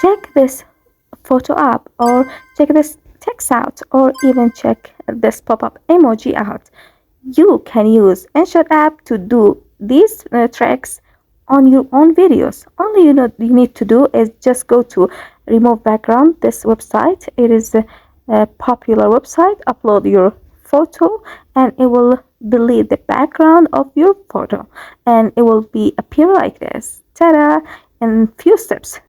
check this photo app, or check this text out, or even check this pop-up emoji out. You can use InShot app to do these tricks on your own videos. Only you need to do is just go to remove background, this website. It is a popular website. Upload your photo and it will delete the background of your photo, and it will be appear like this. Ta-da! In few steps.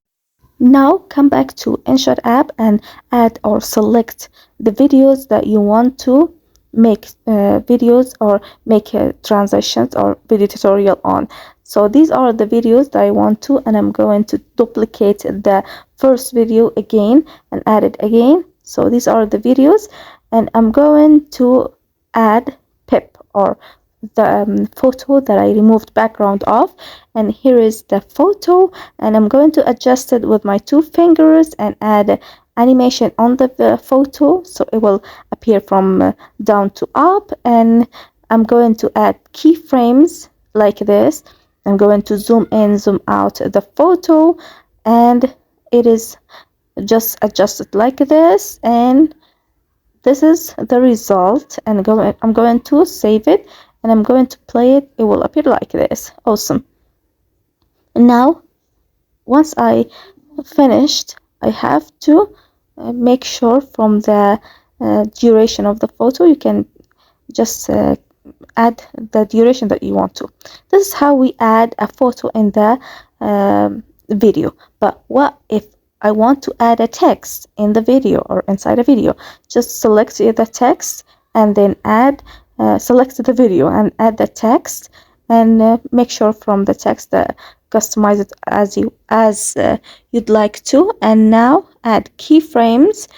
Now come back to InShot app and add or select the videos that you want to make videos or make transitions or video tutorial on. So these are the videos that I want to, and I'm going to duplicate the first video again and add it again. So these are the videos, and I'm going to add pip, or the photo that I removed background of, and here is the photo, and I'm going to adjust it with my 2 fingers and add animation on the photo so it will appear from down to up. And I'm going to add keyframes like this. I'm going to zoom in, zoom out the photo, and it is just adjusted like this, and this is the result. And I'm going to save it, and I'm going to play it. It will appear like this. Awesome. Now once I finished, I have to make sure from the duration of the photo, you can just add the duration that you want to. This is how we add a photo in the video. But what if I want to add a text in the video or inside a video? Just select the text and then add select the video and add the text, and make sure from the text that customize it as you'd like to. And now add keyframes,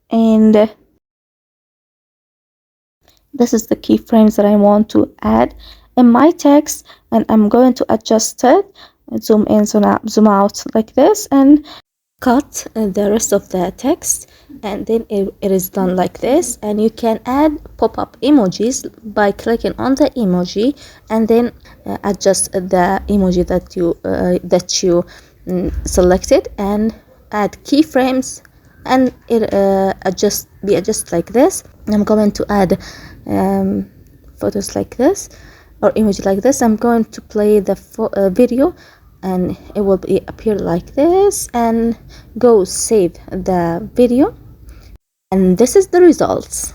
and this is the keyframes that I want to add in my text, and I'm going to adjust it, zoom in, zoom out like this, and cut the rest of the text, and then it is done like this. And you can add pop-up emojis by clicking on the emoji and then adjust the emoji that you selected, and add keyframes, and it adjust like this. I'm going to add photos like this or emoji like this. I'm going to play the video, and it will appear like this, and go save the video, and this is the results.